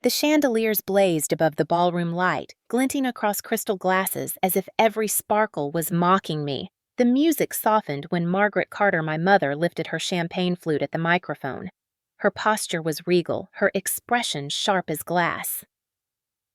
The chandeliers blazed above the ballroom light, glinting across crystal glasses as if every sparkle was mocking me. The music softened when Margaret Carter, my mother, lifted her champagne flute at the microphone. Her posture was regal, her expression sharp as glass.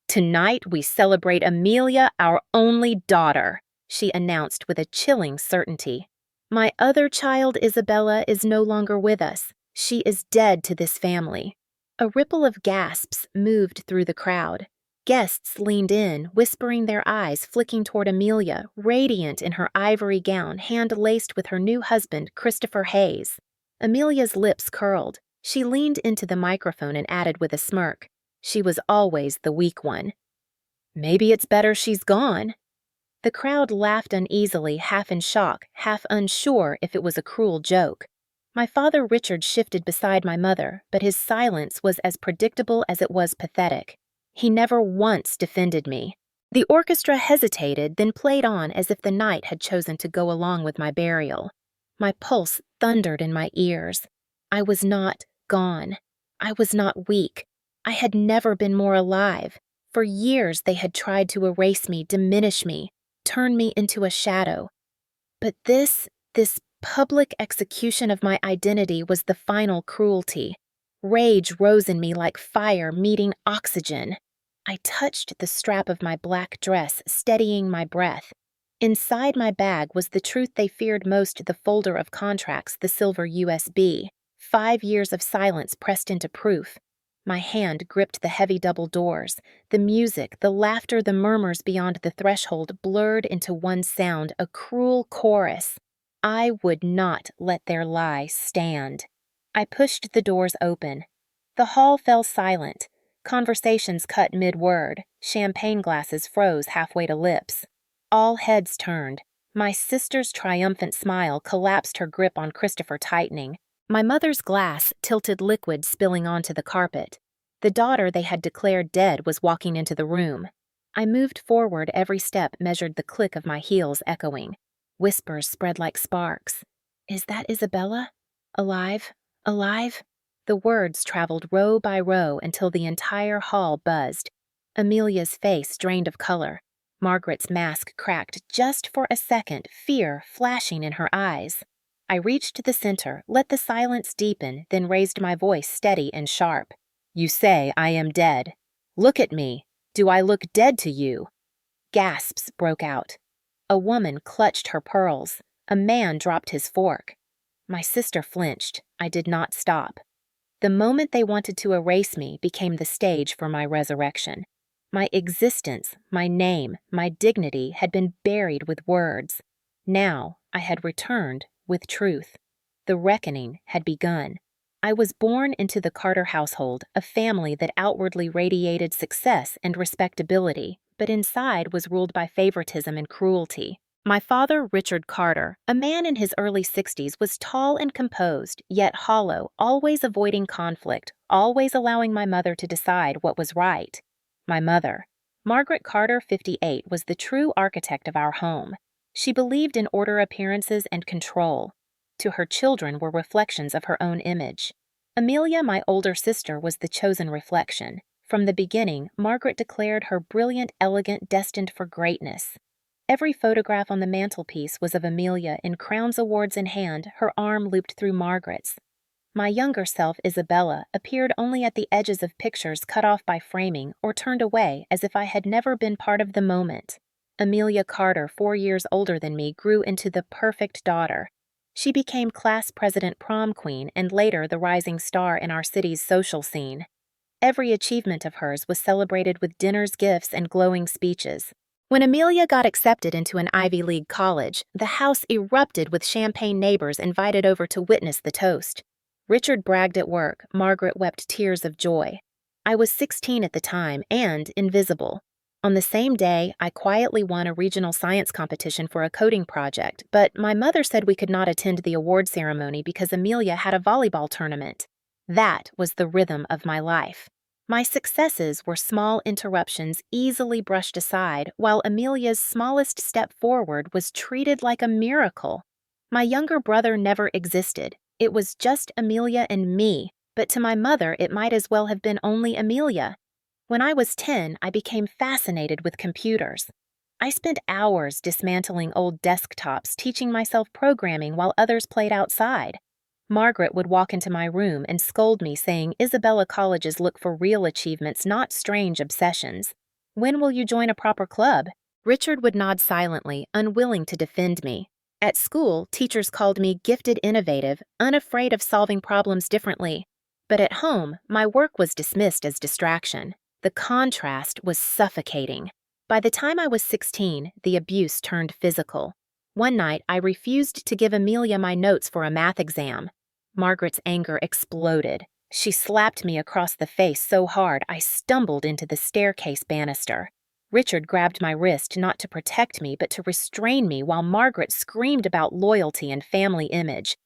"Tonight we celebrate Amelia, our only daughter," she announced with a chilling certainty. "My other child, Isabella, is no longer with us. She is dead to this family." A ripple of gasps moved through the crowd. Guests leaned in, whispering, their eyes flicking toward Amelia, radiant in her ivory gown, hand-laced with her new husband, Christopher Hayes. Amelia's lips curled. She leaned into the microphone and added with a smirk, "She was always the weak one." "Maybe it's better she's gone." The crowd laughed uneasily, half in shock, half unsure if it was a cruel joke. My father Richard shifted beside my mother, but his silence was as predictable as it was pathetic. He never once defended me. The orchestra hesitated, then played on as if the night had chosen to go along with my burial. My pulse thundered in my ears. I was not gone. I was not weak. I had never been more alive. For years they had tried to erase me, diminish me, turn me into a shadow. But this public execution of my identity was the final cruelty. Rage rose in me like fire meeting oxygen. I touched the strap of my black dress, steadying my breath. Inside my bag was the truth they feared most, the folder of contracts, the silver USB. 5 years of silence pressed into proof. My hand gripped the heavy double doors. The music, the laughter, the murmurs beyond the threshold blurred into one sound, a cruel chorus. I would not let their lie stand. I pushed the doors open. The hall fell silent. Conversations cut mid-word. Champagne glasses froze halfway to lips. All heads turned. My sister's triumphant smile collapsed, her grip on Christopher tightening. My mother's glass tilted, liquid spilling onto the carpet. The daughter they had declared dead was walking into the room. I moved forward, every step measured, the click of my heels echoing. Whispers spread like sparks. "Is that Isabella? Alive? Alive?" The words traveled row by row until the entire hall buzzed. Amelia's face drained of color. Margaret's mask cracked just for a second, fear flashing in her eyes. I reached the center, let the silence deepen, then raised my voice steady and sharp. "You say I am dead. Look at me. Do I look dead to you?" Gasps broke out. A woman clutched her pearls. A man dropped his fork. My sister flinched. I did not stop. The moment they wanted to erase me became the stage for my resurrection. My existence, my name, my dignity had been buried with words. Now I had returned with truth. The reckoning had begun. I was born into the Carter household, a family that outwardly radiated success and respectability, but inside was ruled by favoritism and cruelty. My father, Richard Carter, a man in his early 60s, was tall and composed, yet hollow, always avoiding conflict, always allowing my mother to decide what was right. My mother, Margaret Carter, 58, was the true architect of our home. She believed in order, appearances, and control. To her children were reflections of her own image. Amelia, my older sister, was the chosen reflection. From the beginning, Margaret declared her brilliant, elegant, destined for greatness. Every photograph on the mantelpiece was of Amelia, in crowns awards in hand, her arm looped through Margaret's. My younger self, Isabella, appeared only at the edges of pictures, cut off by framing or turned away as if I had never been part of the moment. Amelia Carter, 4 years older than me, grew into the perfect daughter. She became class president, prom queen, and later the rising star in our city's social scene. Every achievement of hers was celebrated with dinners, gifts, and glowing speeches. When Amelia got accepted into an Ivy League college, the house erupted with champagne neighbors invited over to witness the toast. Richard bragged at work, Margaret wept tears of joy. I was 16 at the time and invisible. On the same day, I quietly won a regional science competition for a coding project, but my mother said we could not attend the award ceremony because Amelia had a volleyball tournament. That was the rhythm of my life. My successes were small interruptions easily brushed aside, while Amelia's smallest step forward was treated like a miracle. My younger brother never existed. It was just Amelia and me, but to my mother it might as well have been only Amelia. When I was 10, I became fascinated with computers. I spent hours dismantling old desktops, teaching myself programming while others played outside. Margaret would walk into my room and scold me, saying Isabella colleges look for real achievements, not strange obsessions. When will you join a proper club? Richard would nod silently, unwilling to defend me. At school, teachers called me gifted innovative, unafraid of solving problems differently. But at home, my work was dismissed as distraction. The contrast was suffocating. By the time I was 16, the abuse turned physical. One night, I refused to give Amelia my notes for a math exam. Margaret's anger exploded. She slapped me across the face so hard I stumbled into the staircase banister. Richard grabbed my wrist not to protect me but to restrain me while Margaret screamed about loyalty and family image.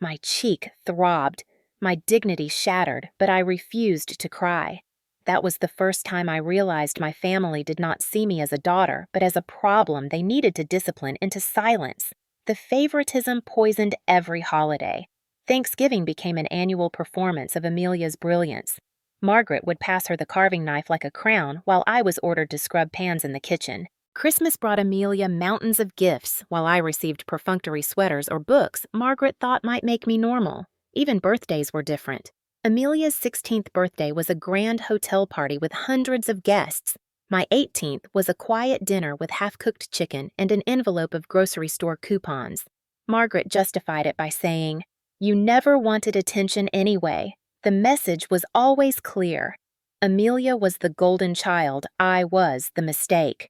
My cheek throbbed, my dignity shattered, but I refused to cry. That was the first time I realized my family did not see me as a daughter, but as a problem they needed to discipline into silence. The favoritism poisoned every holiday. Thanksgiving became an annual performance of Amelia's brilliance. Margaret would pass her the carving knife like a crown, while I was ordered to scrub pans in the kitchen. Christmas brought Amelia mountains of gifts, while I received perfunctory sweaters or books Margaret thought might make me normal. Even birthdays were different. Amelia's 16th birthday was a grand hotel party with hundreds of guests. My 18th was a quiet dinner with half-cooked chicken and an envelope of grocery store coupons. Margaret justified it by saying, "You never wanted attention anyway." The message was always clear. Amelia was the golden child, I was the mistake.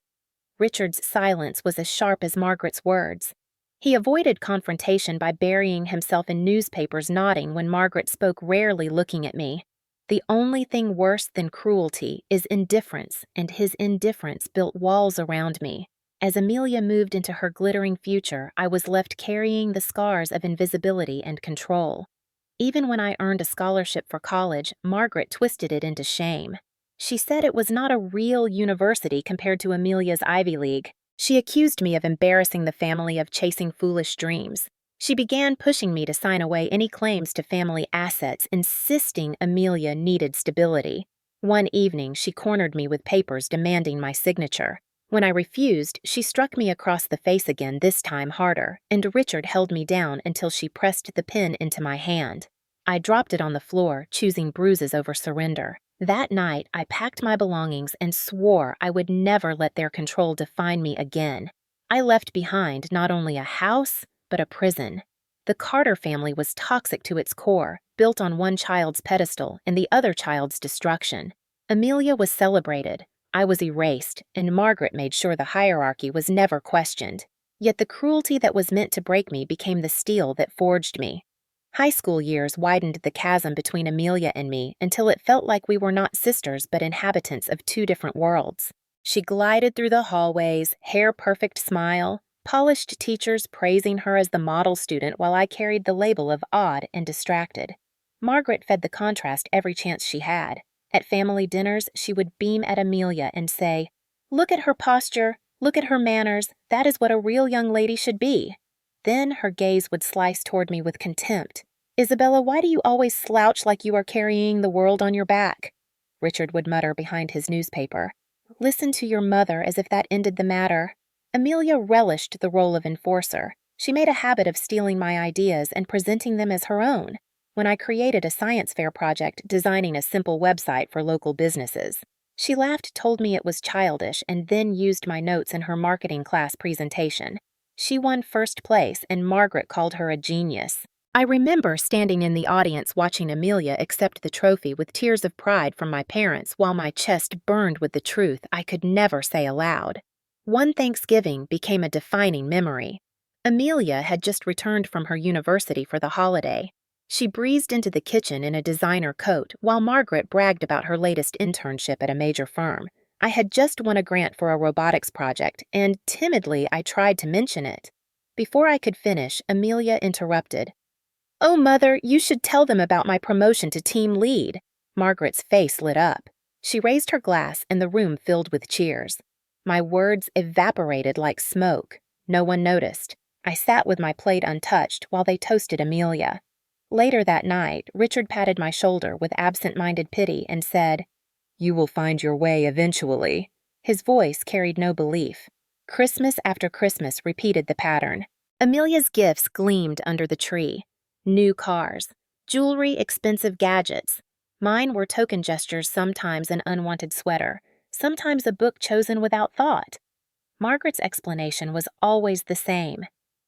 Richard's silence was as sharp as Margaret's words. He avoided confrontation by burying himself in newspapers, nodding when Margaret spoke, rarely looking at me. The only thing worse than cruelty is indifference, and his indifference built walls around me. As Amelia moved into her glittering future, I was left carrying the scars of invisibility and control. Even when I earned a scholarship for college, Margaret twisted it into shame. She said it was not a real university compared to Amelia's Ivy League. She accused me of embarrassing the family, of chasing foolish dreams. She began pushing me to sign away any claims to family assets, insisting Amelia needed stability. One evening, she cornered me with papers demanding my signature. When I refused, she struck me across the face again, this time harder, and Richard held me down until she pressed the pen into my hand. I dropped it on the floor, choosing bruises over surrender. That night, I packed my belongings and swore I would never let their control define me again. I left behind not only a house, but a prison. The Carter family was toxic to its core, built on one child's pedestal and the other child's destruction. Amelia was celebrated, I was erased, and Margaret made sure the hierarchy was never questioned. Yet the cruelty that was meant to break me became the steel that forged me. High school years widened the chasm between Amelia and me until it felt like we were not sisters but inhabitants of two different worlds. She glided through the hallways, hair-perfect smile, polished teachers praising her as the model student while I carried the label of odd and distracted. Margaret fed the contrast every chance she had. At family dinners, she would beam at Amelia and say, "Look at her posture, look at her manners, that is what a real young lady should be." Then her gaze would slice toward me with contempt. "Isabella, why do you always slouch like you are carrying the world on your back?" Richard would mutter behind his newspaper. "Listen to your mother," as if that ended the matter. Amelia relished the role of enforcer. She made a habit of stealing my ideas and presenting them as her own. When I created a science fair project designing a simple website for local businesses, she laughed, told me it was childish, and then used my notes in her marketing class presentation. She won first place, and Margaret called her a genius. I remember standing in the audience watching Amelia accept the trophy with tears of pride from my parents while my chest burned with the truth I could never say aloud. One Thanksgiving became a defining memory. Amelia had just returned from her university for the holiday. She breezed into the kitchen in a designer coat while Margaret bragged about her latest internship at a major firm. I had just won a grant for a robotics project, and timidly I tried to mention it. Before I could finish, Amelia interrupted. "Oh, Mother, you should tell them about my promotion to team lead." Margaret's face lit up. She raised her glass, and the room filled with cheers. My words evaporated like smoke. No one noticed. I sat with my plate untouched while they toasted Amelia. Later that night, Richard patted my shoulder with absent-minded pity and said, You will find your way eventually. His voice carried no belief. Christmas after Christmas repeated the pattern. Amelia's gifts gleamed under the tree. New cars, jewelry, expensive gadgets. Mine were token gestures, sometimes an unwanted sweater, sometimes a book chosen without thought. Margaret's explanation was always the same.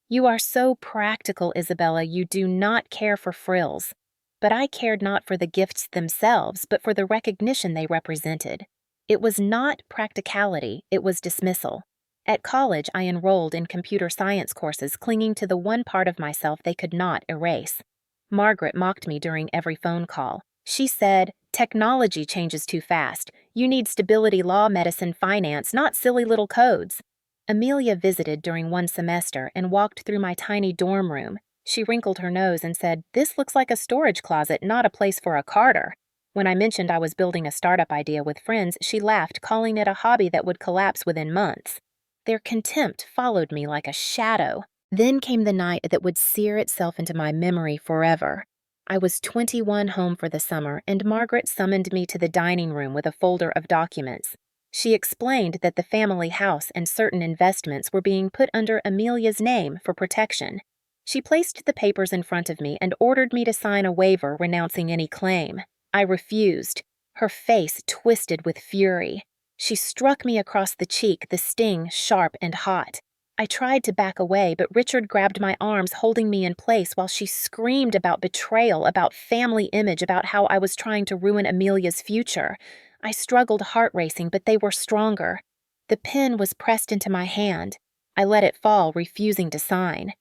You are so practical, Isabella, you do not care for frills. But I cared not for the gifts themselves, but for the recognition they represented. It was not practicality, it was dismissal. At college, I enrolled in computer science courses, clinging to the one part of myself they could not erase. Margaret mocked me during every phone call. She said, "Technology changes too fast. You need stability, law, medicine, finance, not silly little codes." Amelia visited during one semester and walked through my tiny dorm room. She wrinkled her nose and said, "This looks like a storage closet, not a place for a Carter." When I mentioned I was building a startup idea with friends, she laughed, calling it a hobby that would collapse within months. Their contempt followed me like a shadow. Then came the night that would sear itself into my memory forever. I was 21, home for the summer, and Margaret summoned me to the dining room with a folder of documents. She explained that the family house and certain investments were being put under Amelia's name for protection. She placed the papers in front of me and ordered me to sign a waiver renouncing any claim. I refused. Her face twisted with fury. She struck me across the cheek, the sting sharp and hot. I tried to back away, but Richard grabbed my arms, holding me in place while she screamed about betrayal, about family image, about how I was trying to ruin Amelia's future. I struggled, heart racing, but they were stronger. The pen was pressed into my hand. I let it fall, refusing to sign.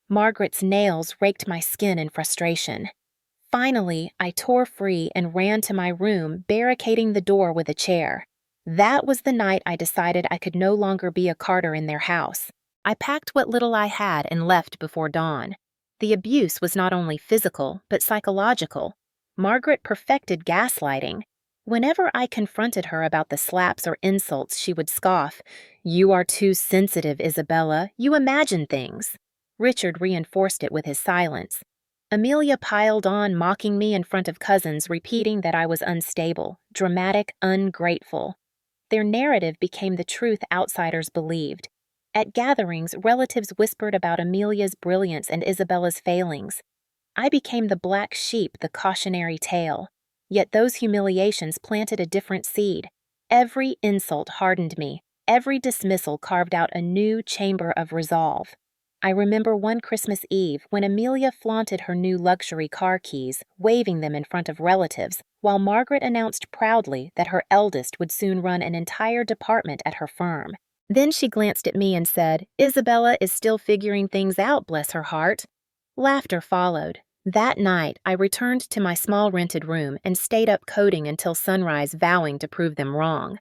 Margaret's nails raked my skin in frustration. Finally, I tore free and ran to my room, barricading the door with a chair. That was the night I decided I could no longer be a Carter in their house. I packed what little I had and left before dawn. The abuse was not only physical, but psychological. Margaret perfected gaslighting. Whenever I confronted her about the slaps or insults, she would scoff, "You are too sensitive, Isabella. You imagine things." Richard reinforced it with his silence. Amelia piled on, mocking me in front of cousins, repeating that I was unstable, dramatic, ungrateful. Their narrative became the truth outsiders believed. At gatherings, relatives whispered about Amelia's brilliance and Isabella's failings. I became the black sheep, the cautionary tale. Yet those humiliations planted a different seed. Every insult hardened me. Every dismissal carved out a new chamber of resolve. I remember one Christmas Eve when Amelia flaunted her new luxury car keys, waving them in front of relatives, while Margaret announced proudly that her eldest would soon run an entire department at her firm. Then she glanced at me and said, "Isabella is still figuring things out, bless her heart." Laughter followed. That night, I returned to my small rented room and stayed up coding until sunrise, vowing to prove them wrong.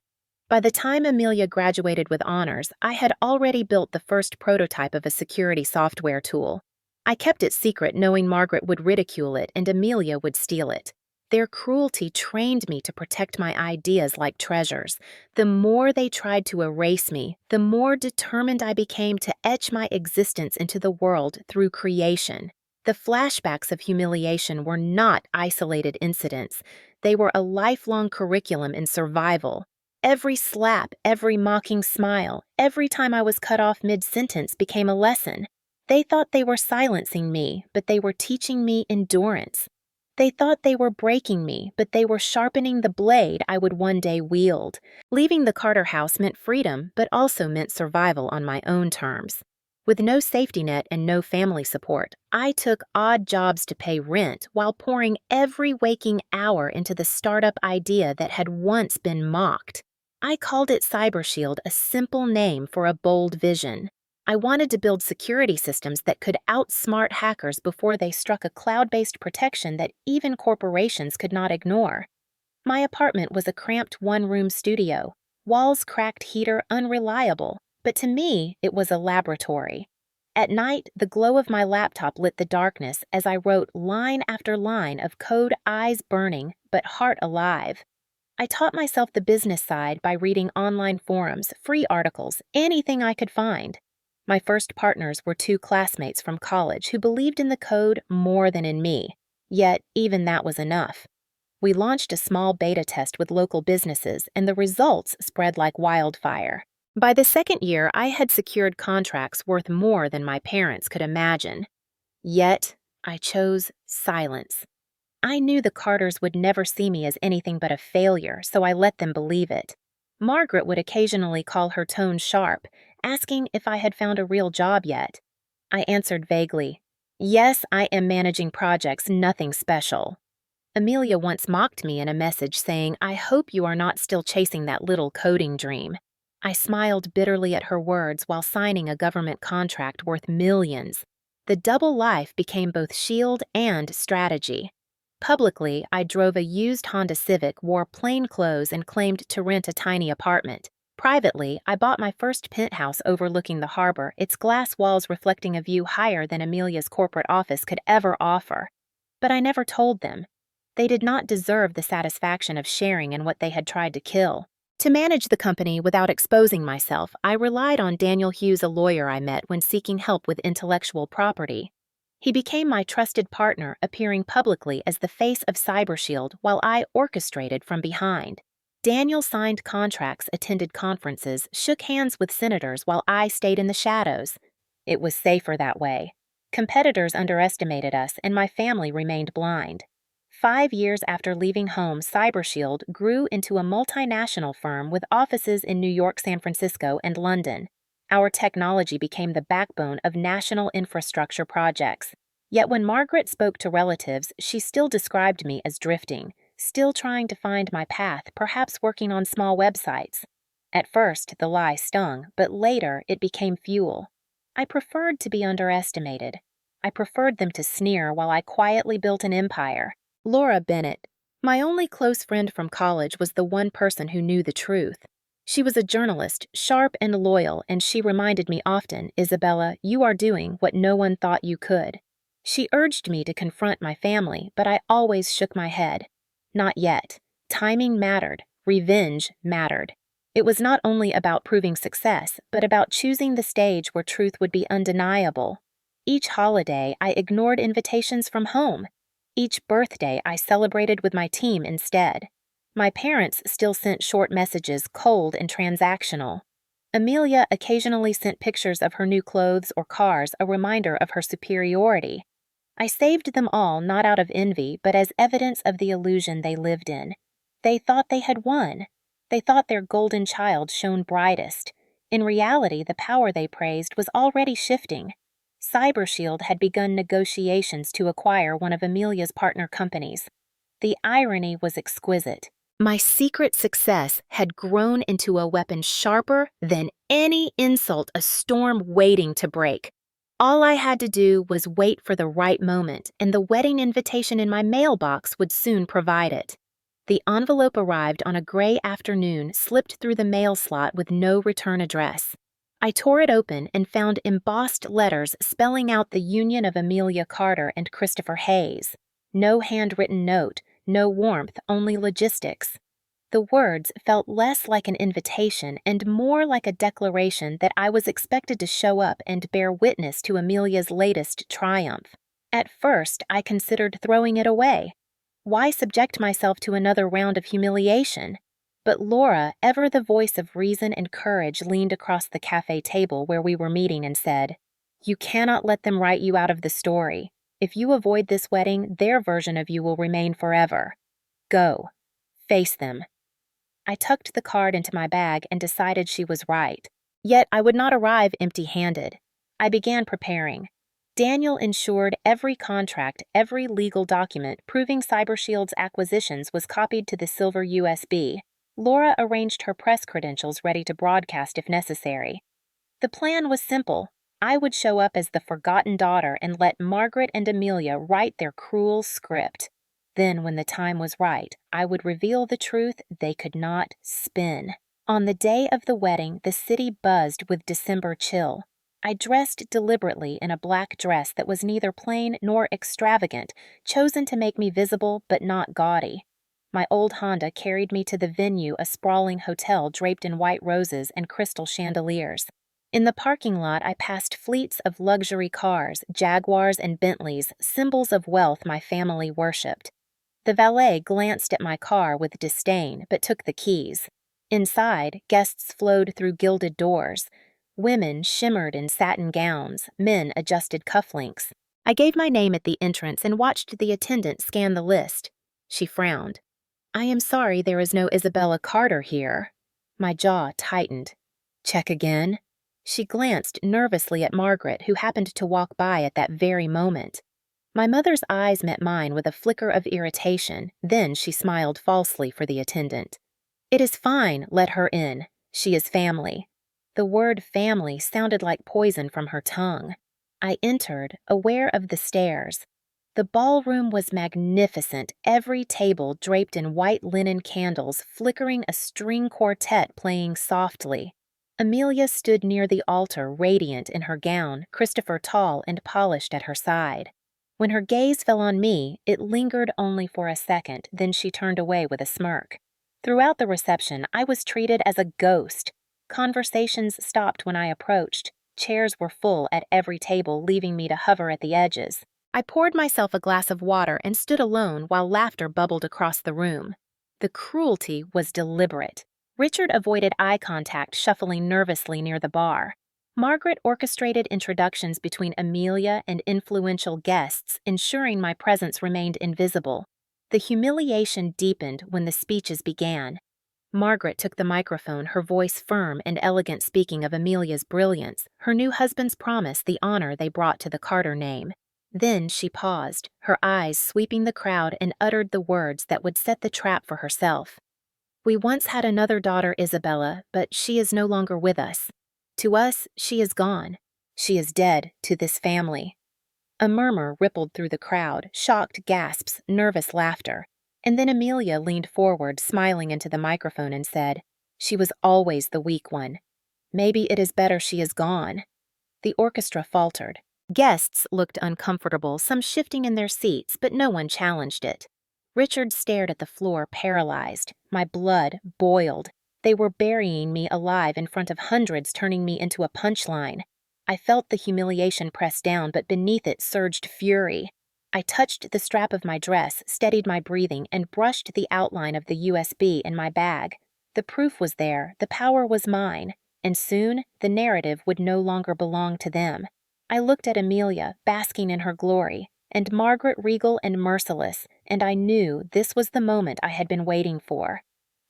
By the time Amelia graduated with honors, I had already built the first prototype of a security software tool. I kept it secret, knowing Margaret would ridicule it and Amelia would steal it. Their cruelty trained me to protect my ideas like treasures. The more they tried to erase me, the more determined I became to etch my existence into the world through creation. The flashbacks of humiliation were not isolated incidents. They were a lifelong curriculum in survival. Every slap, every mocking smile, every time I was cut off mid-sentence became a lesson. They thought they were silencing me, but they were teaching me endurance. They thought they were breaking me, but they were sharpening the blade I would one day wield. Leaving the Carter house meant freedom, but also meant survival on my own terms. With no safety net and no family support, I took odd jobs to pay rent while pouring every waking hour into the startup idea that had once been mocked. I called it CyberShield, a simple name for a bold vision. I wanted to build security systems that could outsmart hackers before they struck a cloud-based protection that even corporations could not ignore. My apartment was a cramped one-room studio, walls cracked, heater unreliable, but to me it was a laboratory. At night, the glow of my laptop lit the darkness as I wrote line after line of code, eyes burning, but heart alive. I taught myself the business side by reading online forums, free articles, anything I could find. My first partners were two classmates from college who believed in the code more than in me, yet even that was enough. We launched a small beta test with local businesses, and the results spread like wildfire. By the second year, I had secured contracts worth more than my parents could imagine. Yet, I chose silence. I knew the Carters would never see me as anything but a failure, so I let them believe it. Margaret would occasionally call her tone sharp, asking if I had found a real job yet. I answered vaguely, "Yes, I am managing projects, nothing special." Amelia once mocked me in a message saying, "I hope you are not still chasing that little coding dream." I smiled bitterly at her words while signing a government contract worth millions. The double life became both shield and strategy. Publicly, I drove a used Honda Civic, wore plain clothes, and claimed to rent a tiny apartment. Privately, I bought my first penthouse overlooking the harbor, its glass walls reflecting a view higher than Amelia's corporate office could ever offer. But I never told them. They did not deserve the satisfaction of sharing in what they had tried to kill. To manage the company without exposing myself, I relied on Daniel Hughes, a lawyer I met when seeking help with intellectual property. He became my trusted partner, appearing publicly as the face of CyberShield while I orchestrated from behind. Daniel signed contracts, attended conferences, shook hands with senators while I stayed in the shadows. It was safer that way. Competitors underestimated us, and my family remained blind. 5 years after leaving home, CyberShield grew into a multinational firm with offices in New York, San Francisco, and London. Our technology became the backbone of national infrastructure projects. Yet when Margaret spoke to relatives, she still described me as drifting, still trying to find my path, perhaps working on small websites. At first, the lie stung, but later it became fuel. I preferred to be underestimated. I preferred them to sneer while I quietly built an empire. Laura Bennett, my only close friend from college, was the one person who knew the truth. She was a journalist, sharp and loyal, and she reminded me often, "Isabella, you are doing what no one thought you could." She urged me to confront my family, but I always shook my head. Not yet. Timing mattered. Revenge mattered. It was not only about proving success, but about choosing the stage where truth would be undeniable. Each holiday, I ignored invitations from home. Each birthday, I celebrated with my team instead. My parents still sent short messages, cold and transactional. Amelia occasionally sent pictures of her new clothes or cars, a reminder of her superiority. I saved them all not out of envy, but as evidence of the illusion they lived in. They thought they had won. They thought their golden child shone brightest. In reality, the power they praised was already shifting. CyberShield had begun negotiations to acquire one of Amelia's partner companies. The irony was exquisite. My secret success had grown into a weapon sharper than any insult, a storm waiting to break. All I had to do was wait for the right moment, and the wedding invitation in my mailbox would soon provide it. The envelope arrived on a gray afternoon, slipped through the mail slot with no return address. I tore it open and found embossed letters spelling out the union of Amelia Carter and Christopher Hayes. No handwritten note, no warmth, only logistics. The words felt less like an invitation and more like a declaration that I was expected to show up and bear witness to Amelia's latest triumph. At first, I considered throwing it away. Why subject myself to another round of humiliation? But Laura, ever the voice of reason and courage, leaned across the cafe table where we were meeting and said, "You cannot let them write you out of the story. If you avoid this wedding, their version of you will remain forever. Go. Face them." I tucked the card into my bag and decided she was right. Yet I would not arrive empty-handed. I began preparing. Daniel ensured every contract, every legal document proving CyberShield's acquisitions was copied to the silver USB. Laura arranged her press credentials ready to broadcast if necessary. The plan was simple. I would show up as the forgotten daughter and let Margaret and Amelia write their cruel script. Then, when the time was right, I would reveal the truth they could not spin. On the day of the wedding, the city buzzed with December chill. I dressed deliberately in a black dress that was neither plain nor extravagant, chosen to make me visible but not gaudy. My old Honda carried me to the venue, a sprawling hotel draped in white roses and crystal chandeliers. In the parking lot, I passed fleets of luxury cars, Jaguars and Bentleys, symbols of wealth my family worshipped. The valet glanced at my car with disdain but took the keys. Inside, guests flowed through gilded doors. Women shimmered in satin gowns, men adjusted cufflinks. I gave my name at the entrance and watched the attendant scan the list. She frowned. "I am sorry there is no Isabella Carter here." My jaw tightened. "Check again?" She glanced nervously at Margaret, who happened to walk by at that very moment. My mother's eyes met mine with a flicker of irritation, then she smiled falsely for the attendant. "It is fine, let her in. She is family." The word family sounded like poison from her tongue. I entered, aware of the stares. The ballroom was magnificent, every table draped in white linen candles flickering a string quartet playing softly. Amelia stood near the altar, radiant in her gown, Christopher tall and polished at her side. When her gaze fell on me, it lingered only for a second, then she turned away with a smirk. Throughout the reception, I was treated as a ghost. Conversations stopped when I approached. Chairs were full at every table, leaving me to hover at the edges. I poured myself a glass of water and stood alone while laughter bubbled across the room. The cruelty was deliberate. Richard avoided eye contact, shuffling nervously near the bar. Margaret orchestrated introductions between Amelia and influential guests, ensuring my presence remained invisible. The humiliation deepened when the speeches began. Margaret took the microphone, her voice firm and elegant, speaking of Amelia's brilliance, her new husband's promise, the honor they brought to the Carter name. Then she paused, her eyes sweeping the crowd, and uttered the words that would set the trap for herself. "We once had another daughter, Isabella, but she is no longer with us. To us, she is gone. She is dead to this family." A murmur rippled through the crowd, shocked gasps, nervous laughter. And then Amelia leaned forward, smiling into the microphone, and said, "She was always the weak one. Maybe it is better she is gone." The orchestra faltered. Guests looked uncomfortable, some shifting in their seats, but no one challenged it. Richard stared at the floor, paralyzed. My blood boiled. They were burying me alive in front of hundreds, turning me into a punchline. I felt the humiliation press down, but beneath it surged fury. I touched the strap of my dress, steadied my breathing, and brushed the outline of the USB in my bag. The proof was there, the power was mine, and soon the narrative would no longer belong to them. I looked at Amelia, basking in her glory, and Margaret, regal and merciless, and I knew this was the moment I had been waiting for.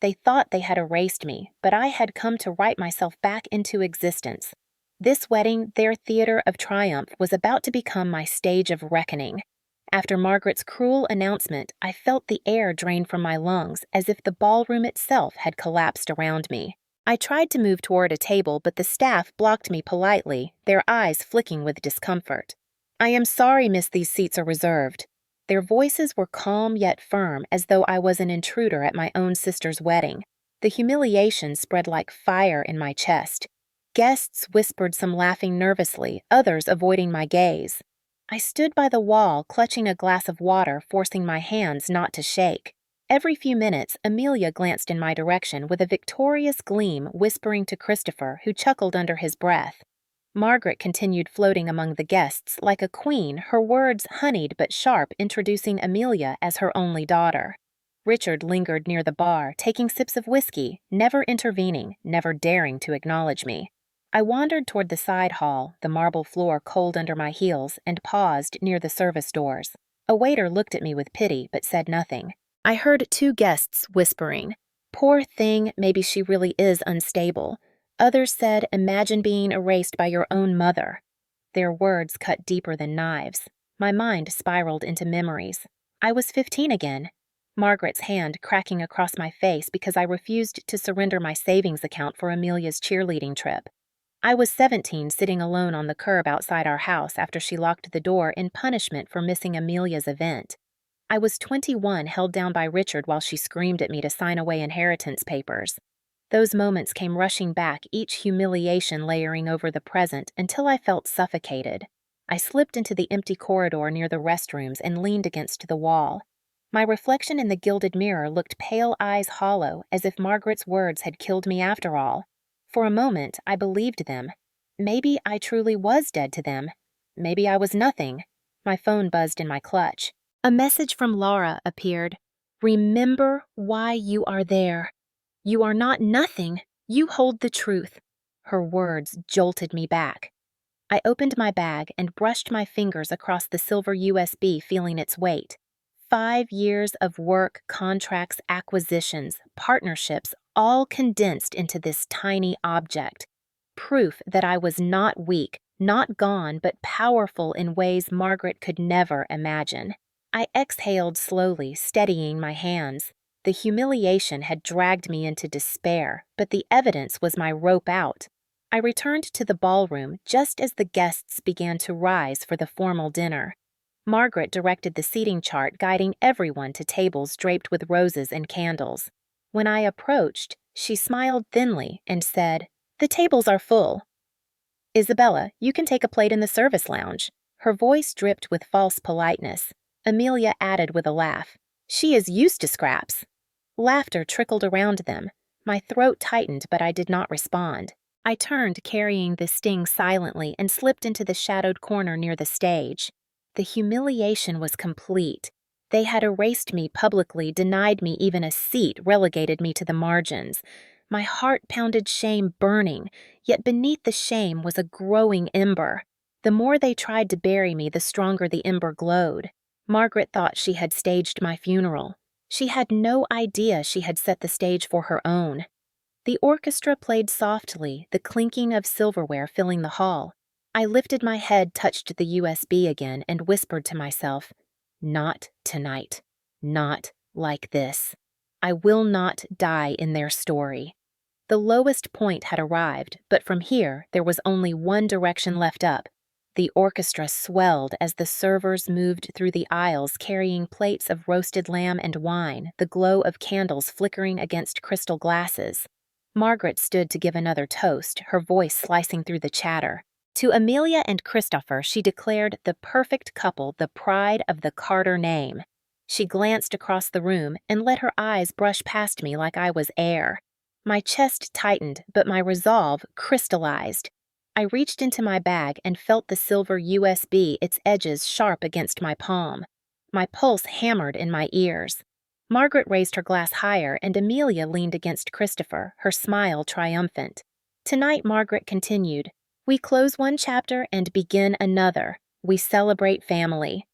They thought they had erased me, but I had come to write myself back into existence. This wedding, their theater of triumph, was about to become my stage of reckoning. After Margaret's cruel announcement, I felt the air drain from my lungs, as if the ballroom itself had collapsed around me. I tried to move toward a table, but the staff blocked me politely, their eyes flicking with discomfort. "I am sorry, miss, these seats are reserved." Their voices were calm yet firm, as though I was an intruder at my own sister's wedding. The humiliation spread like fire in my chest. Guests whispered, some laughing nervously, others avoiding my gaze. I stood by the wall, clutching a glass of water, forcing my hands not to shake. Every few minutes, Amelia glanced in my direction with a victorious gleam, whispering to Christopher, who chuckled under his breath. Margaret continued floating among the guests like a queen, her words honeyed but sharp, introducing Amelia as her only daughter. Richard lingered near the bar, taking sips of whiskey, never intervening, never daring to acknowledge me. I wandered toward the side hall, the marble floor cold under my heels, and paused near the service doors. A waiter looked at me with pity, but said nothing. I heard two guests whispering, "Poor thing, maybe she really is unstable." Others said, "Imagine being erased by your own mother." Their words cut deeper than knives. My mind spiraled into memories. I was 15 again. Margaret's hand cracking across my face because I refused to surrender my savings account for Amelia's cheerleading trip. I was 17, sitting alone on the curb outside our house after she locked the door in punishment for missing Amelia's event. I was 21, held down by Richard while she screamed at me to sign away inheritance papers. Those moments came rushing back, each humiliation layering over the present, until I felt suffocated. I slipped into the empty corridor near the restrooms and leaned against the wall. My reflection in the gilded mirror looked pale eyes hollow, as if Margaret's words had killed me after all. For a moment, I believed them. Maybe I truly was dead to them. Maybe I was nothing. My phone buzzed in my clutch. A message from Laura appeared. Remember why you are there. You are not nothing. You hold the truth. Her words jolted me back. I opened my bag and brushed my fingers across the silver USB, feeling its weight. 5 years of work, contracts, acquisitions, partnerships, all condensed into this tiny object. Proof that I was not weak, not gone, but powerful in ways Margaret could never imagine. I exhaled slowly, steadying my hands. The humiliation had dragged me into despair, but the evidence was my rope out. I returned to the ballroom just as the guests began to rise for the formal dinner. Margaret directed the seating chart, guiding everyone to tables draped with roses and candles. When I approached, she smiled thinly and said, "The tables are full. Isabella, you can take a plate in the service lounge." Her voice dripped with false politeness. Amelia added with a laugh, "She is used to scraps." Laughter trickled around them. My throat tightened, but I did not respond. I turned, carrying the sting silently, and slipped into the shadowed corner near the stage. The humiliation was complete. They had erased me publicly, denied me even a seat, relegated me to the margins. My heart pounded shame burning, yet beneath the shame was a growing ember. The more they tried to bury me, the stronger the ember glowed. Margaret thought she had staged my funeral. She had no idea she had set the stage for her own. The orchestra played softly, the clinking of silverware filling the hall. I lifted my head, touched the USB again, and whispered to myself, "Not tonight. Not like this. I will not die in their story." The lowest point had arrived, but from here there was only one direction left up. The orchestra swelled as the servers moved through the aisles carrying plates of roasted lamb and wine, the glow of candles flickering against crystal glasses. Margaret stood to give another toast, her voice slicing through the chatter. To Amelia and Christopher, she declared the perfect couple, the pride of the Carter name. She glanced across the room and let her eyes brush past me like I was air. My chest tightened, but my resolve crystallized. I reached into my bag and felt the silver USB, its edges sharp against my palm. My pulse hammered in my ears. Margaret raised her glass higher, and Amelia leaned against Christopher, her smile triumphant. Tonight, Margaret continued, "We close one chapter and begin another. We celebrate family."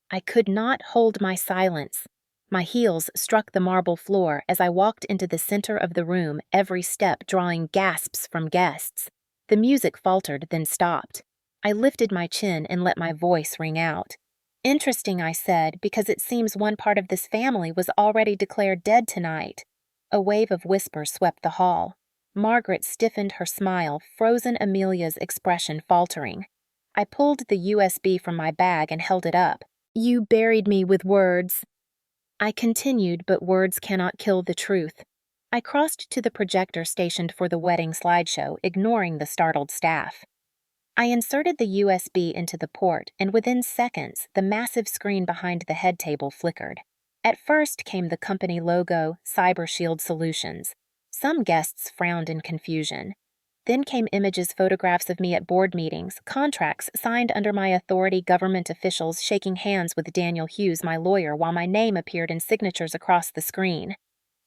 I could not hold my silence. My heels struck the marble floor as I walked into the center of the room, every step drawing gasps from guests. The music faltered, then stopped. I lifted my chin and let my voice ring out. "Interesting," I said, "because it seems one part of this family was already declared dead tonight." A wave of whispers swept the hall. Margaret stiffened her smile, frozen Amelia's expression faltering. I pulled the USB from my bag and held it up. "You buried me with words." I continued, but words cannot kill the truth. I crossed to the projector stationed for the wedding slideshow, ignoring the startled staff. I inserted the USB into the port, and within seconds, the massive screen behind the head table flickered. At first came the company logo, CyberShield Solutions. Some guests frowned in confusion. Then came images, photographs of me at board meetings, contracts signed under my authority, government officials shaking hands with Daniel Hughes, my lawyer, while my name appeared in signatures across the screen.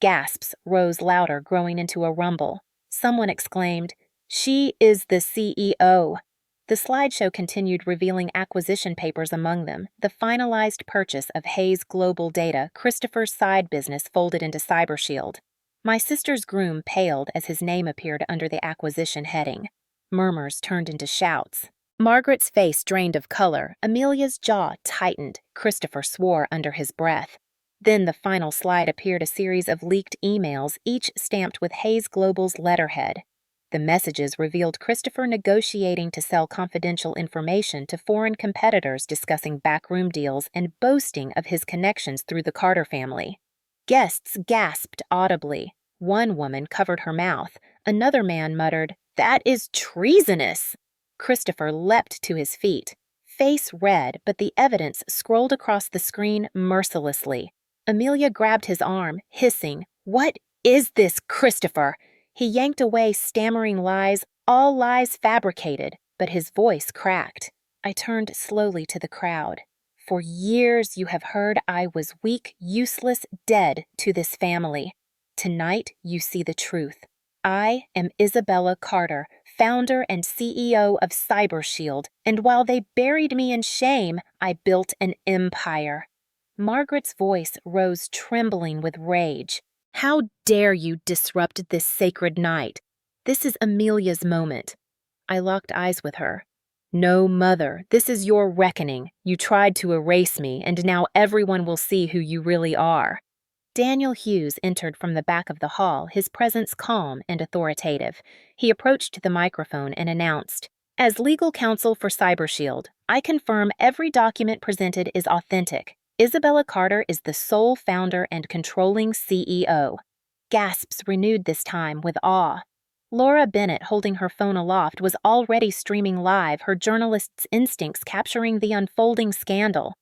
Gasps rose louder, growing into a rumble. Someone exclaimed, "She is the CEO." The slideshow continued, revealing acquisition papers among them, the finalized purchase of Hayes Global Data, Christopher's side business folded into CyberShield. My sister's groom paled as his name appeared under the acquisition heading. Murmurs turned into shouts. Margaret's face drained of color, Amelia's jaw tightened, Christopher swore under his breath. Then the final slide appeared, a series of leaked emails, each stamped with Hayes Global's letterhead. The messages revealed Christopher negotiating to sell confidential information to foreign competitors, discussing backroom deals and boasting of his connections through the Carter family. Guests gasped audibly. One woman covered her mouth. Another man muttered, "That is treasonous!" Christopher leapt to his feet, face red, but the evidence scrolled across the screen mercilessly. Amelia grabbed his arm, hissing, "What is this, Christopher?" He yanked away, stammering lies, all lies fabricated, but his voice cracked. I turned slowly to the crowd. For years you have heard I was weak, useless, dead to this family. Tonight you see the truth. I am Isabella Carter, founder and CEO of CyberShield, and while they buried me in shame, I built an empire." Margaret's voice rose trembling with rage. "How dare you disrupt this sacred night? This is Amelia's moment." I locked eyes with her. "No, Mother, this is your reckoning. You tried to erase me, and now everyone will see who you really are." Daniel Hughes entered from the back of the hall, his presence calm and authoritative. He approached the microphone and announced, "As legal counsel for CyberShield, I confirm every document presented is authentic. Isabella Carter is the sole founder and controlling CEO." Gasps renewed this time with awe. Laura Bennett, holding her phone aloft, was already streaming live, her journalist's instincts capturing the unfolding scandal.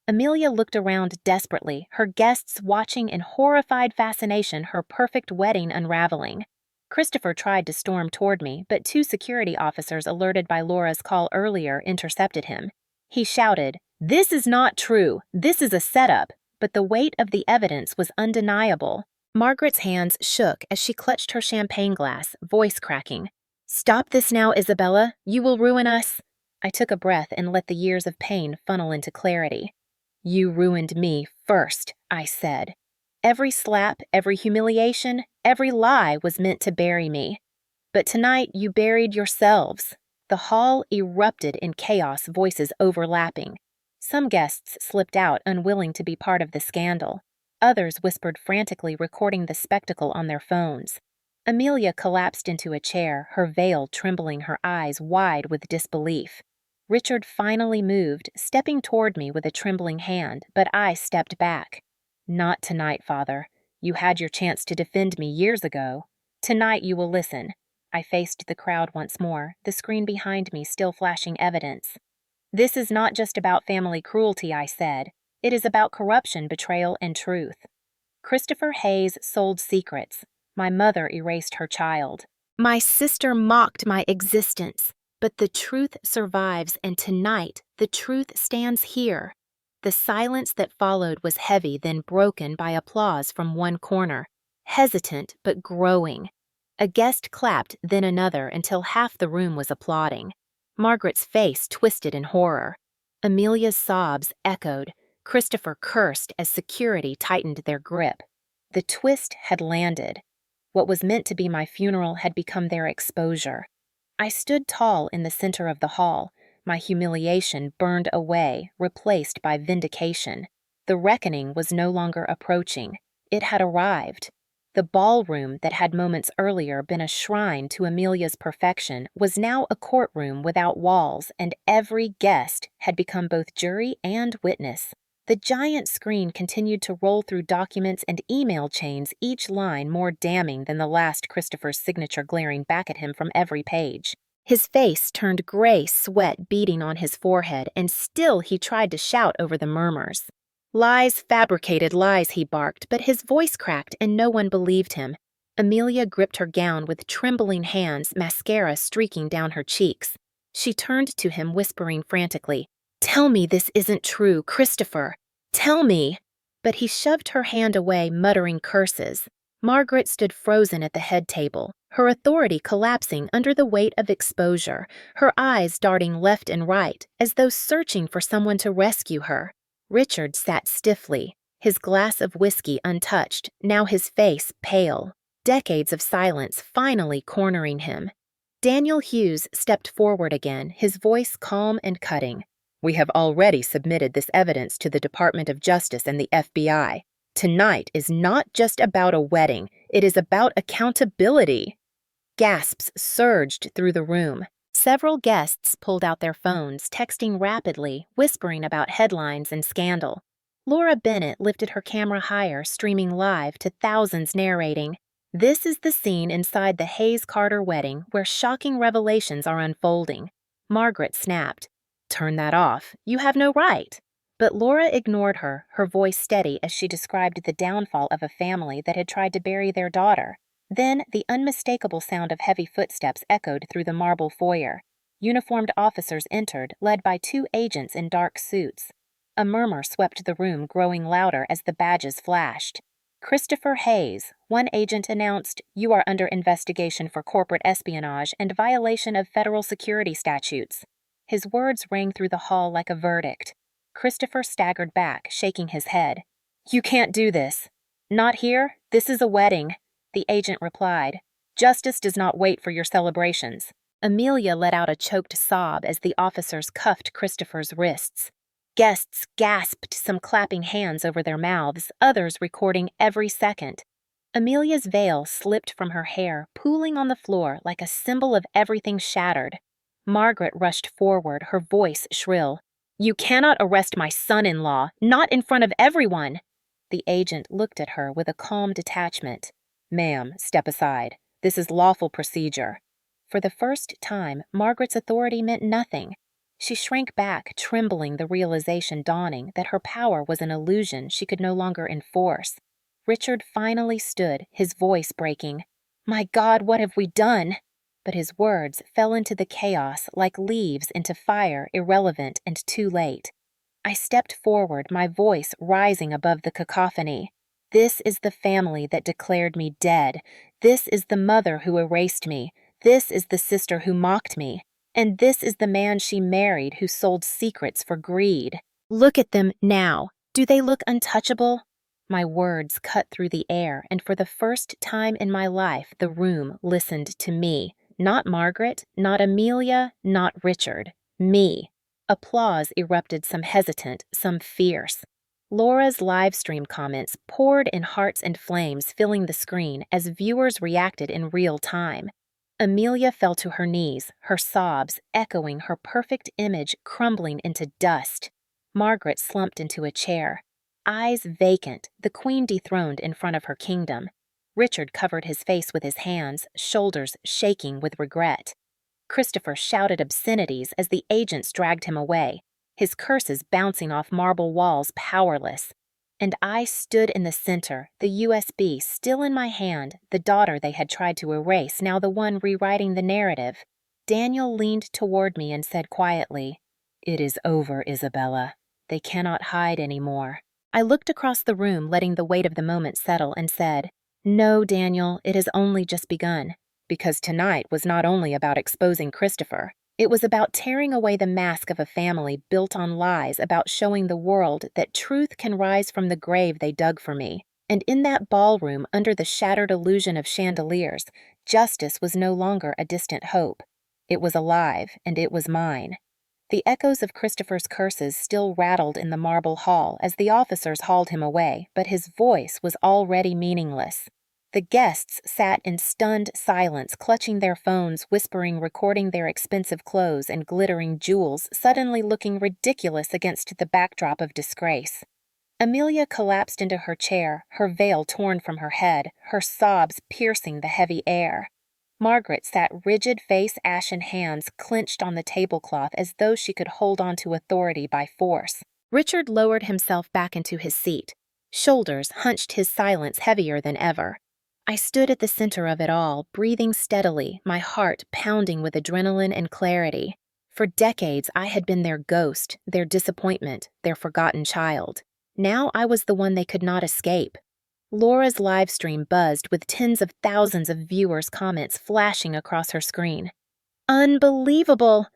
Amelia looked around desperately, her guests watching in horrified fascination her perfect wedding unraveling. Christopher tried to storm toward me, but two security officers alerted by Laura's call earlier intercepted him. He shouted, "This is not true. This is a setup." But the weight of the evidence was undeniable. Margaret's hands shook as she clutched her champagne glass, voice cracking. "Stop this now, Isabella. You will ruin us." I took a breath and let the years of pain funnel into clarity. "You ruined me first," I said. Every slap, every humiliation, every lie was meant to bury me. But tonight you buried yourselves. The hall erupted in chaos, voices overlapping. Some guests slipped out, unwilling to be part of the scandal. Others whispered frantically, recording the spectacle on their phones. Amelia collapsed into a chair, her veil trembling, her eyes wide with disbelief. Richard finally moved, stepping toward me with a trembling hand, but I stepped back. "Not tonight, Father. You had your chance to defend me years ago. Tonight you will listen." I faced the crowd once more, the screen behind me still flashing evidence. "This is not just about family cruelty," I said. "It is about corruption, betrayal, and truth. Christopher Hayes sold secrets. My mother erased her child. My sister mocked my existence. But the truth survives, and tonight the truth stands here." The silence that followed was heavy, then broken by applause from one corner, hesitant but growing. A guest clapped, then another, until half the room was applauding. Margaret's face twisted in horror. Amelia's sobs echoed. Christopher cursed as security tightened their grip. The twist had landed. What was meant to be my funeral had become their exposure. I stood tall in the center of the hall, my humiliation burned away, replaced by vindication. The reckoning was no longer approaching. It had arrived. The ballroom that had moments earlier been a shrine to Amelia's perfection was now a courtroom without walls, and every guest had become both jury and witness. The giant screen continued to roll through documents and email chains, each line more damning than the last, Christopher's signature glaring back at him from every page. His face turned gray, sweat beading on his forehead, and still he tried to shout over the murmurs. "Lies, fabricated lies," he barked, but his voice cracked and no one believed him. Amelia gripped her gown with trembling hands, mascara streaking down her cheeks. She turned to him, whispering frantically, "Tell me this isn't true, Christopher. Tell me." But he shoved her hand away, muttering curses. Margaret stood frozen at the head table, her authority collapsing under the weight of exposure, her eyes darting left and right, as though searching for someone to rescue her. Richard sat stiffly, his glass of whiskey untouched, now his face pale, decades of silence finally cornering him. Daniel Hughes stepped forward again, his voice calm and cutting. "We have already submitted this evidence to the Department of Justice and the FBI. Tonight is not just about a wedding, it is about accountability." Gasps surged through the room. Several guests pulled out their phones, texting rapidly, whispering about headlines and scandal. Laura Bennett lifted her camera higher, streaming live to thousands narrating, "This is the scene inside the Hayes-Carter wedding where shocking revelations are unfolding." Margaret snapped, "Turn that off. You have no right." But Laura ignored her, her voice steady as she described the downfall of a family that had tried to bury their daughter. Then the unmistakable sound of heavy footsteps echoed through the marble foyer. Uniformed officers entered, led by two agents in dark suits. A murmur swept the room, growing louder as the badges flashed. Christopher Hayes, one agent announced, "You are under investigation for corporate espionage and violation of federal security statutes." His words rang through the hall like a verdict. Christopher staggered back, shaking his head. "You can't do this." "Not here. This is a wedding," the agent replied. "Justice does not wait for your celebrations." Amelia let out a choked sob as the officers cuffed Christopher's wrists. Guests gasped, some clapping hands over their mouths, others recording every second. Amelia's veil slipped from her hair, pooling on the floor like a symbol of everything shattered. Margaret rushed forward, her voice shrill. "You cannot arrest my son-in-law, not in front of everyone!" The agent looked at her with a calm detachment. "Ma'am, step aside. This is lawful procedure." For the first time, Margaret's authority meant nothing. She shrank back, trembling, the realization dawning that her power was an illusion she could no longer enforce. Richard finally stood, his voice breaking. "My God, what have we done?" But his words fell into the chaos like leaves into fire, irrelevant and too late. I stepped forward, my voice rising above the cacophony. "This is the family that declared me dead. This is the mother who erased me. This is the sister who mocked me. And this is the man she married who sold secrets for greed. Look at them now. Do they look untouchable?" My words cut through the air, and for the first time in my life, the room listened to me. Not Margaret, not Amelia, not Richard. Me. Applause erupted, some hesitant, some fierce. Laura's live stream comments poured in hearts and flames, filling the screen as viewers reacted in real time. Amelia fell to her knees, her sobs echoing, her perfect image crumbling into dust. Margaret slumped into a chair, eyes vacant, the queen dethroned in front of her kingdom. Richard covered his face with his hands, shoulders shaking with regret. Christopher shouted obscenities as the agents dragged him away, his curses bouncing off marble walls, powerless. And I stood in the center, the USB still in my hand, the daughter they had tried to erase, now the one rewriting the narrative. Daniel leaned toward me and said quietly, "It is over, Isabella. They cannot hide anymore." I looked across the room, letting the weight of the moment settle, and said, "No, Daniel, it has only just begun." Because tonight was not only about exposing Christopher. It was about tearing away the mask of a family built on lies, about showing the world that truth can rise from the grave they dug for me. And in that ballroom, under the shattered illusion of chandeliers, justice was no longer a distant hope. It was alive, and it was mine. The echoes of Christopher's curses still rattled in the marble hall as the officers hauled him away, but his voice was already meaningless. The guests sat in stunned silence, clutching their phones, whispering, recording their expensive clothes and glittering jewels, suddenly looking ridiculous against the backdrop of disgrace. Amelia collapsed into her chair, her veil torn from her head, her sobs piercing the heavy air. Margaret sat rigid, face ashen, hands clenched on the tablecloth as though she could hold on to authority by force. Richard lowered himself back into his seat. Shoulders hunched, his silence heavier than ever. I stood at the center of it all, breathing steadily, my heart pounding with adrenaline and clarity. For decades, I had been their ghost, their disappointment, their forgotten child. Now I was the one they could not escape. Laura's live stream buzzed with tens of thousands of viewers' comments flashing across her screen. "Unbelievable!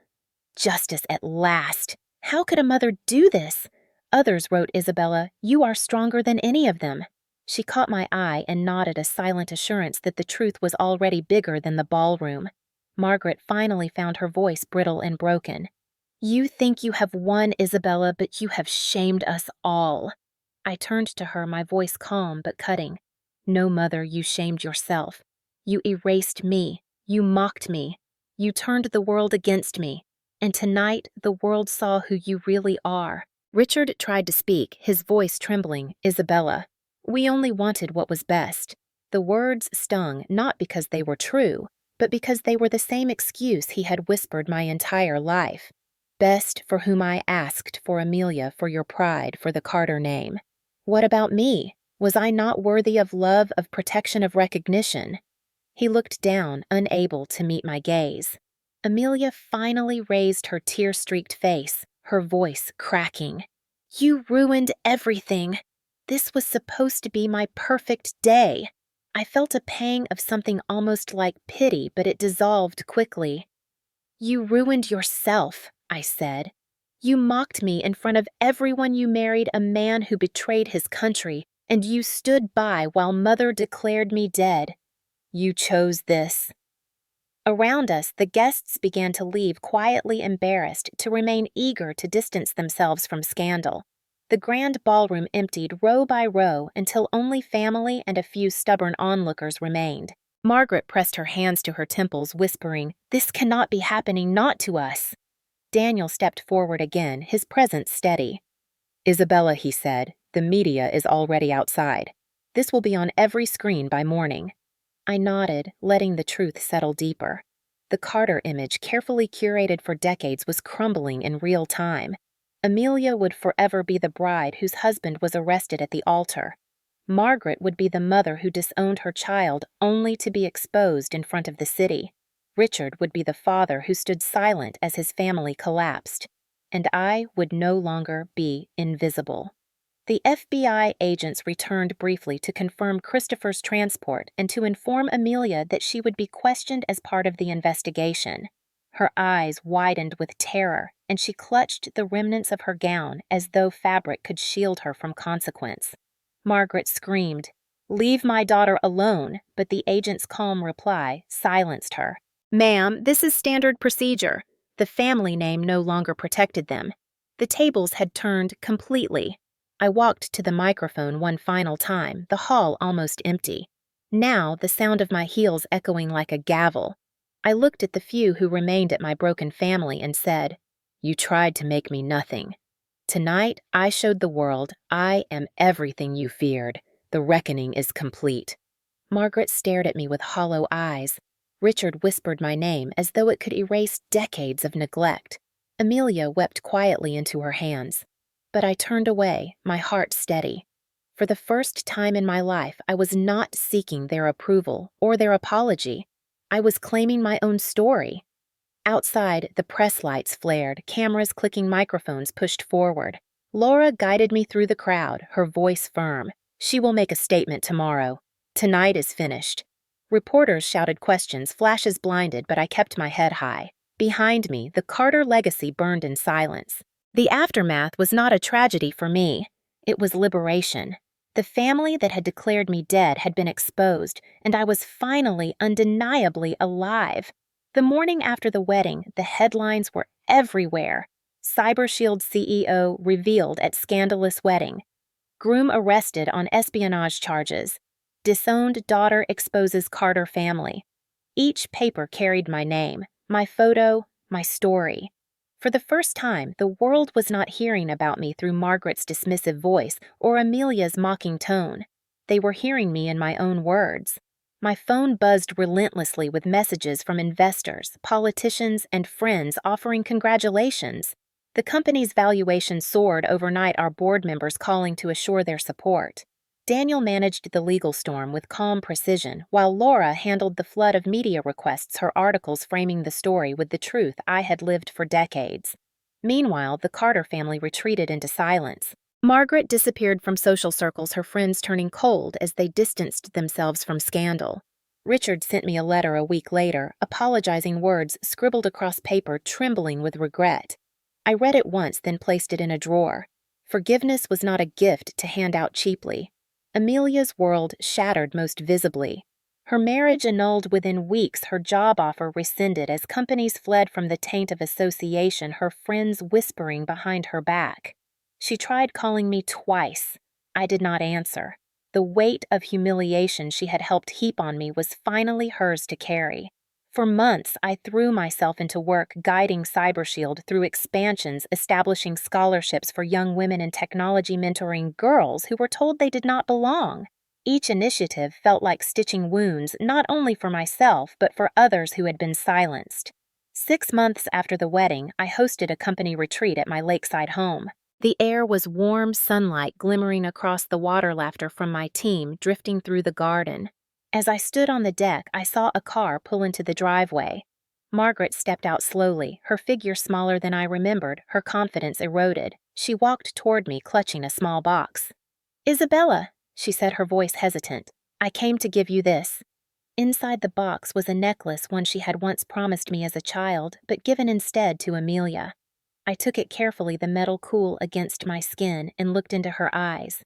Justice at last! How could a mother do this?" Others wrote, "Isabella, you are stronger than any of them." She caught my eye and nodded a silent assurance that the truth was already bigger than the ballroom. Margaret finally found her voice brittle and broken. "You think you have won, Isabella, but you have shamed us all." I turned to her, my voice calm but cutting. "No, Mother, you shamed yourself. You erased me. You mocked me. You turned the world against me. And tonight, the world saw who you really are." Richard tried to speak, his voice trembling. "Isabella, we only wanted what was best." The words stung, not because they were true, but because they were the same excuse he had whispered my entire life. "Best for whom I asked, for Amelia, for your pride, for the Carter name." What about me? Was I not worthy of love, of protection, of recognition? He looked down, unable to meet my gaze. Amelia finally raised her tear-streaked face, her voice cracking. You ruined everything. This was supposed to be my perfect day. I felt a pang of something almost like pity, but it dissolved quickly. You ruined yourself, I said. You mocked me in front of everyone. You married a man who betrayed his country, and you stood by while Mother declared me dead. You chose this. Around us, the guests began to leave, quietly embarrassed, to remain eager to distance themselves from scandal. The grand ballroom emptied row by row until only family and a few stubborn onlookers remained. Margaret pressed her hands to her temples, whispering, "This cannot be happening, not to us." Daniel stepped forward again, his presence steady. "Isabella," he said, "the media is already outside. This will be on every screen by morning." I nodded, letting the truth settle deeper. The Carter image, carefully curated for decades, was crumbling in real time. Amelia would forever be the bride whose husband was arrested at the altar. Margaret would be the mother who disowned her child only to be exposed in front of the city. Richard would be the father who stood silent as his family collapsed. And I would no longer be invisible. The FBI agents returned briefly to confirm Christopher's transport and to inform Amelia that she would be questioned as part of the investigation. Her eyes widened with terror, and she clutched the remnants of her gown as though fabric could shield her from consequence. Margaret screamed, "Leave my daughter alone," but the agent's calm reply silenced her. "Ma'am, this is standard procedure." The family name no longer protected them. The tables had turned completely. I walked to the microphone one final time, the hall almost empty. Now, the sound of my heels echoing like a gavel. I looked at the few who remained at my broken family and said, "You tried to make me nothing. Tonight, I showed the world I am everything you feared. The reckoning is complete." Margaret stared at me with hollow eyes. Richard whispered my name as though it could erase decades of neglect. Amelia wept quietly into her hands. But I turned away, my heart steady. For the first time in my life, I was not seeking their approval or their apology. I was claiming my own story. Outside, the press lights flared, cameras clicking, microphones pushed forward. Laura guided me through the crowd, her voice firm. "She will make a statement tomorrow. Tonight is finished." Reporters shouted questions, flashes blinded, but I kept my head high. Behind me, the Carter legacy burned in silence. The aftermath was not a tragedy for me. It was liberation. The family that had declared me dead had been exposed, and I was finally, undeniably alive. The morning after the wedding, the headlines were everywhere. CyberShield CEO revealed at scandalous wedding. Groom arrested on espionage charges. Disowned daughter exposes Carter family. Each paper carried my name, my photo, my story. For the first time, the world was not hearing about me through Margaret's dismissive voice or Amelia's mocking tone. They were hearing me in my own words. My phone buzzed relentlessly with messages from investors, politicians, and friends offering congratulations. The company's valuation soared overnight, our board members calling to assure their support. Daniel managed the legal storm with calm precision, while Laura handled the flood of media requests, her articles framing the story with the truth I had lived for decades. Meanwhile, the Carter family retreated into silence. Margaret disappeared from social circles, her friends turning cold as they distanced themselves from scandal. Richard sent me a letter a week later, apologizing, words scribbled across paper, trembling with regret. I read it once, then placed it in a drawer. Forgiveness was not a gift to hand out cheaply. Amelia's world shattered most visibly. Her marriage annulled within weeks, her job offer rescinded as companies fled from the taint of association, her friends whispering behind her back. She tried calling me twice. I did not answer. The weight of humiliation she had helped heap on me was finally hers to carry. For months, I threw myself into work guiding CyberShield through expansions, establishing scholarships for young women in technology, mentoring girls who were told they did not belong. Each initiative felt like stitching wounds, not only for myself, but for others who had been silenced. 6 months after the wedding, I hosted a company retreat at my lakeside home. The air was warm sunlight glimmering across the water, laughter from my team drifting through the garden. As I stood on the deck, I saw a car pull into the driveway. Margaret stepped out slowly, her figure smaller than I remembered, her confidence eroded. She walked toward me, clutching a small box. "Isabella," she said, her voice hesitant, "I came to give you this." Inside the box was a necklace one she had once promised me as a child, but given instead to Amelia. I took it carefully, the metal cool against my skin, and looked into her eyes.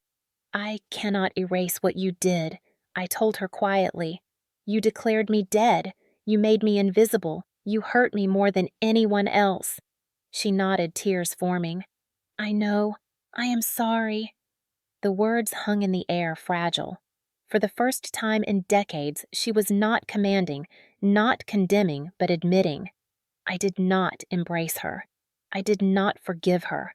"I cannot erase what you did," I told her quietly. "You declared me dead. You made me invisible. You hurt me more than anyone else." She nodded, tears forming. "I know. I am sorry." The words hung in the air, fragile. For the first time in decades, she was not commanding, not condemning, but admitting. I did not embrace her. I did not forgive her.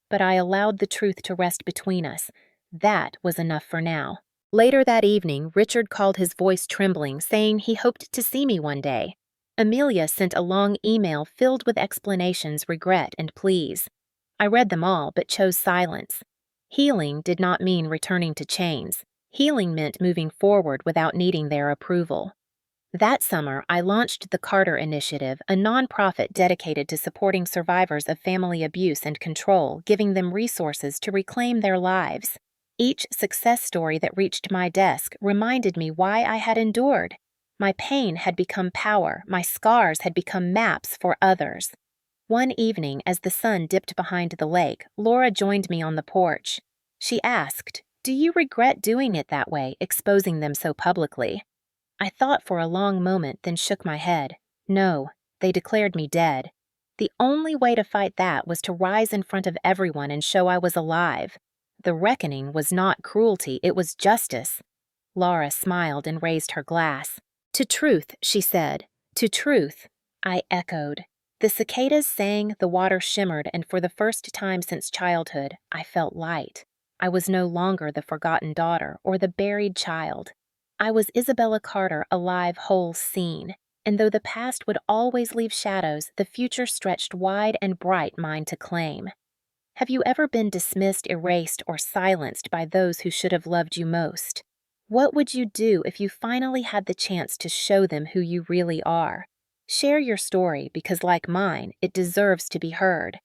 But I allowed the truth to rest between us. That was enough for now. Later that evening, Richard called, his voice trembling, saying he hoped to see me one day. Amelia sent a long email filled with explanations, regret, and pleas. I read them all, but chose silence. Healing did not mean returning to chains. Healing meant moving forward without needing their approval. That summer, I launched the Carter Initiative, a nonprofit dedicated to supporting survivors of family abuse and control, giving them resources to reclaim their lives. Each success story that reached my desk reminded me why I had endured. My pain had become power, my scars had become maps for others. One evening, as the sun dipped behind the lake, Laura joined me on the porch. She asked, "Do you regret doing it that way, exposing them so publicly?" I thought for a long moment, then shook my head. No, they declared me dead. The only way to fight that was to rise in front of everyone and show I was alive. The reckoning was not cruelty, it was justice. Laura smiled and raised her glass. "To truth," she said. "To truth." I echoed. The cicadas sang, the water shimmered, and for the first time since childhood, I felt light. I was no longer the forgotten daughter or the buried child. I was Isabella Carter, alive, whole, seen. And though the past would always leave shadows, the future stretched wide and bright, mine to claim. Have you ever been dismissed, erased, or silenced by those who should have loved you most? What would you do if you finally had the chance to show them who you really are? Share your story because, like mine, it deserves to be heard.